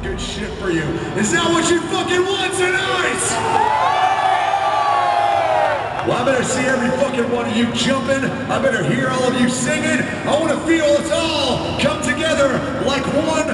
good shit for you. Is that what you fucking want tonight? Well, I better see every fucking one of you jumping. I better hear all of you singing. I want to feel us all come together like one